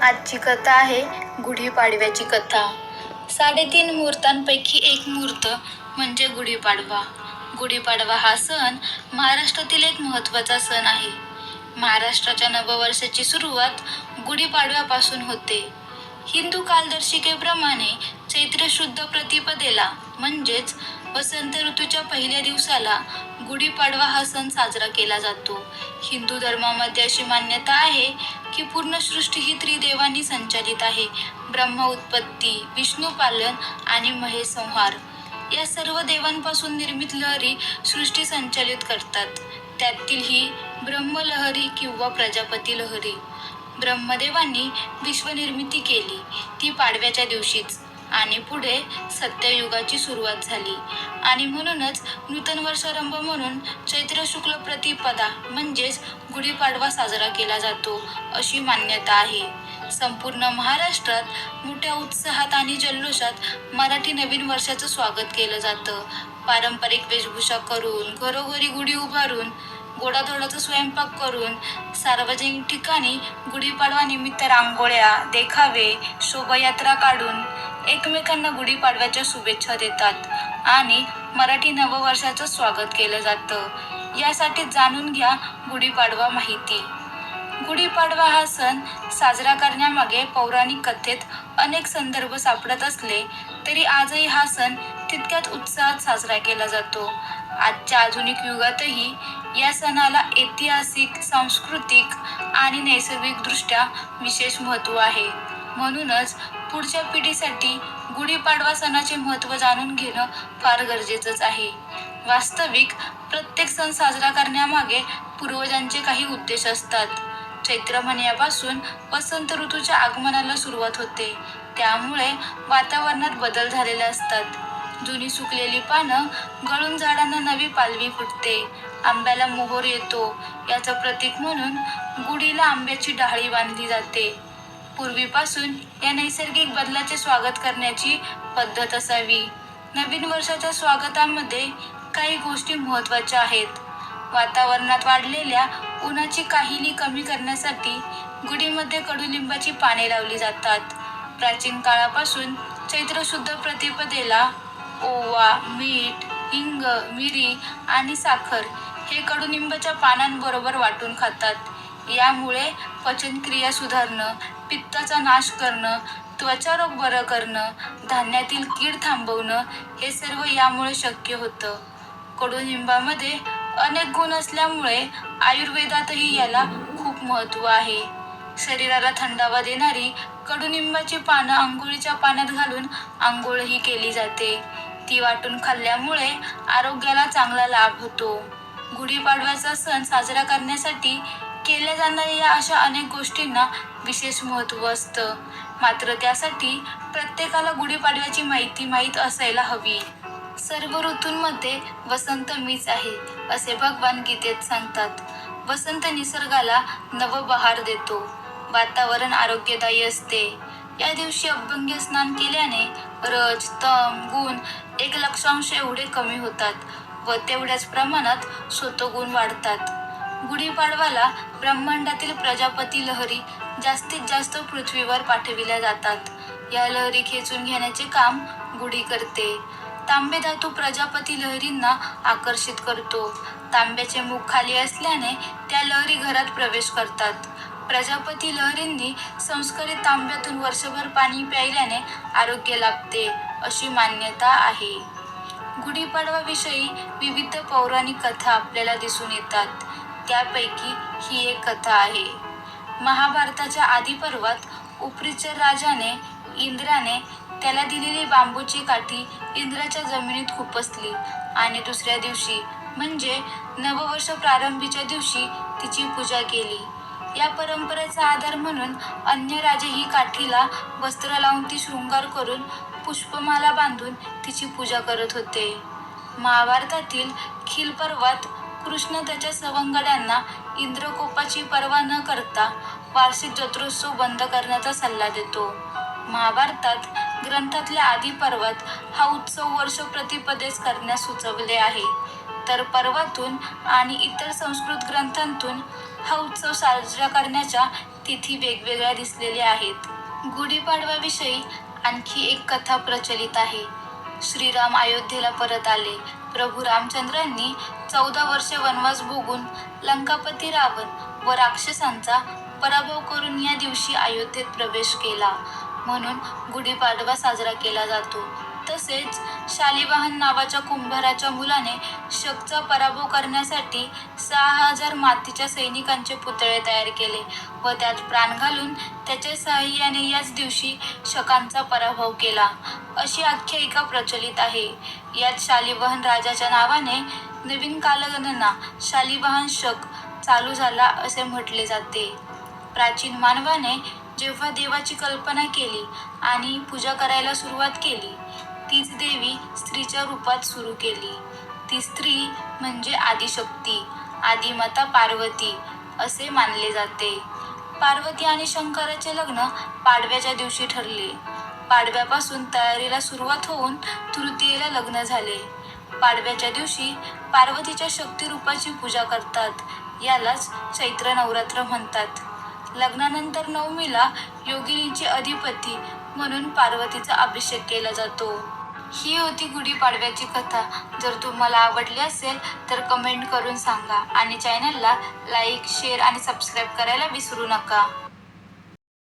आजची कथा आहे गुढीपाडव्याची कथा. 3.5 मुहूर्तांपैकी एक मुहूर्त म्हणजे गुढीपाडवा. गुढीपाडवा हा सण महाराष्ट्रातील एक महत्त्वाचा सण आहे. महाराष्ट्राच्या नववर्षाची सुरुवात गुढीपाडव्यापासून होते. हिंदू कालदर्शिकेप्रमाणे चैत्र शुद्ध प्रतिपदेला म्हणजेच वसंत ऋतूच्या पहिल्या दिवसाला गुढीपाडवा हा सण साजरा केला जातो. हिंदू धर्मामध्ये अशी मान्यता आहे की पूर्ण सृष्टी ही त्रिदेवांनी संचालित आहे. ब्रह्म उत्पत्ती, विष्णू पालन आणि महेश संहार या सर्व देवांपासून निर्मित लहरी सृष्टी संचालित करतात. त्यातील ही ब्रह्मलहरी किंवा प्रजापती लहरी. ब्रह्मदेवांनी विश्वनिर्मिती केली ती पाडव्याच्या दिवशीच आणि पुढे सत्ययुगाची सुरुवात झाली आणि म्हणूनच नूतन वर्षारंभ म्हणून चैत्र शुक्ल प्रतिपदा म्हणजेच गुढीपाडवा साजरा केला जातो अशी मान्यता आहे. संपूर्ण महाराष्ट्रात मोठ्या उत्साहात आणि जल्लोषात मराठी नवीन वर्षाचं स्वागत केलं जातं. पारंपरिक वेशभूषा करून, घरोघरी गुढी उभारून, गोडाधोडाचा स्वयंपाक करून, सार्वजनिक ठिकाणी गुढीपाडवा निमित्त रांगोळ्या, देखावे, शोभायात्रा काढून एकमेकांना गुढीपाडव्याच्या शुभेच्छा देतात आणि मराठी नववर्षाचं स्वागत केलं जातं. यासाठी जाणून घ्या गुढीपाडवा माहिती. गुढीपाडवा हा सण साजरा करण्यामागे पौराणिक कथेत अनेक संदर्भ सापडत असले तरी आजही हा सण तितक्याच उत्साहात साजरा केला जातो. आजच्या आधुनिक युगातही या सणाला ऐतिहासिक, सांस्कृतिक आणि नैसर्गिकदृष्ट्या विशेष महत्त्व आहे. म्हणूनच पुढच्या पिढीसाठी गुढीपाडवा सणाचे महत्त्व जाणून घेणं फार गरजेचंच आहे. वास्तविक प्रत्येक सण साजरा करण्यामागे पूर्वजांचे काही उद्देश असतात. चैत्र महिन्यापासून वसंत ऋतूच्या आगमनाला सुरुवात होते. त्यामुळे वातावरणात बदल झालेले असतात. जुनी सुकलेली पानं गळून झाडांना नवी पालवी फुटते. आंब्याला मोहोर येतो याचं प्रतीक म्हणून गुढीला आंब्याची डहाळी बांधली जाते. पूर्वीपासून या नैसर्गिक बदलाचे स्वागत करण्याची पद्धत असावी. नवीन वर्षाच्या स्वागतामध्ये काही गोष्टी महत्त्वाच्या आहेत. वातावरणात वाढलेल्या उन्हाची काहिली कमी करण्यासाठी गुढीमध्ये कडुलिंबाची पाने लावली जातात. प्राचीन काळापासून चैत्र शुद्ध प्रतिपदेला ओवा, मीठ, हिंग, मिरी आणि साखर हे कडुनिंबाच्या पानांबरोबर वाटून खातात. यामुळे पचनक्रिया सुधारणं, पित्ताचा नाश करणं, त्वचारोग बरं करणं, धान्यातील कीड थांबवणं हे सर्व यामुळे शक्य होतं. कडुनिंबामध्ये अनेक गुण असल्यामुळे आयुर्वेदातही याला खूप महत्त्व आहे. शरीराला थंडावा देणारी कडुनिंबाची पानं अंघोळीच्या पाण्यात घालून अंघोळही केली जाते. ती वाटून खाल्ल्यामुळे आरोग्याला चांगला लाभ होतो. गुढीपाडव्याचा सण साजरा करण्यासाठी केल्या जाणाऱ्या या अशा अनेक गोष्टींना विशेष महत्त्व असतं. मात्र त्यासाठी प्रत्येकाला गुढीपाडव्याची माहिती माहीत असायला हवी. सर्व ऋतूंमध्ये वसंत मीच आहे असे भगवान गीतेत सांगतात. वसंत निसर्गाला नवबहार देतो. वातावरण आरोग्यदायी असते. या दिवशी अभ्यंग स्नान केल्याने रज, तम, गुण 1,00,000 एवढे कमी होतात व तेवढ्याच प्रमाणात सत्वगुण वाढतात. गुढीपाडवाला ब्रह्मांडातील प्रजापती लहरी जास्तीत जास्त पृथ्वीवर पाठविल्या जातात. या लहरी खेचून घेण्याचे काम गुढी करते. तांबे धातू प्रजापती लहरींना आकर्षित करतो. तांब्याचे मुख खाली असल्याने त्या लहरी घरात प्रवेश करतात. प्रजापती लहरींनी संस्करित तांब्यातून वर्षभर पाणी प्यायल्याने आरोग्य लाभते अशी मान्यता आहे. गुढीपाडवाविषयी विविध पौराणिक कथा आपल्याला दिसून येतात. त्यापैकी ही एक कथा आहे. महाभारताच्या आदिपर्वात उपरिचर राजाने इंद्राने त्याला दिलेली बांबूची काठी इंद्राच्या जमिनीत खुपसली आणि दुसऱ्या दिवशी म्हणजे नववर्ष प्रारंभीच्या दिवशी तिची पूजा केली. या परंपरेचा आधार म्हणून अन्य राजे ही काठीला वस्त्र लावून ती शृंगार करून पुष्पमाला बांधून तिची पूजा करत होते. महाभारतातील खील पर्वात कृष्ण त्याच्या सवंगड्यांना इंद्रकोपाची पर्वा न करता वार्षिक जत्रोत्सव बंद करण्याचा सल्ला देतो. महाभारतात ग्रंथातल्या आदी पर्वात हा उत्सव वर्ष प्रतिपदेस करण्यास सुचवले आहे, तर पर्वातून आणि इतर संस्कृत ग्रंथांतून हा उत्सव साजरा करण्याच्या तिथी वेगवेगळ्या दिसलेल्या आहेत. गुढीपाडव्याविषयी आणखी एक कथा प्रचलित आहे. श्रीराम अयोध्येला परत आले. प्रभू रामचंद्रांनी 14 वर्षे वनवास भोगून लंकापती रावण व राक्षसांचा पराभव करून या दिवशी अयोध्येत प्रवेश केला, म्हणून गुढीपाडवा साजरा केला जातो. तसेच शालिवाहन नावाच्या कुंभाराच्या मुलाने शकचा पराभव करण्यासाठी 6,000 मातीच्या सैनिकांचे पुतळे तयार केले व त्यात प्राण घालून त्याच्या साहाय्याने याच दिवशी शकांचा पराभव केला, अशी आख्यायिका प्रचलित आहे. यात शालिवाहन राजाच्या नावाने नवीन कालगणना शालिवाहन शक चालू झाला असे म्हटले जाते. प्राचीन मानवाने जेव्हा देवाची कल्पना केली आणि पूजा करायला सुरुवात केली, तीच देवी स्त्रीच्या रूपात सुरू केली. ती स्त्री म्हणजे आदिशक्ती, आदिमाता पार्वती असे मानले जाते. पार्वती आणि शंकराचे लग्न पाडव्याच्या दिवशी ठरले. पाडव्यापासून तयारीला सुरुवात होऊन तृतीयेला लग्न झाले. पाडव्याच्या दिवशी पार्वतीच्या शक्तिरूपाची पूजा करतात. यालाच चैत्र नवरात्र म्हणतात. लग्नानंतर नवमीला योगिनीचे अधिपती म्हणून पार्वतीचा अभिषेक केला जातो. ही होती गुढीपाडव्याची कथा. जर तुम्हाला आवडली असेल तर कमेंट करून सांगा आणि चॅनलला लाईक, शेअर आणि सबस्क्राईब करायला विसरू नका.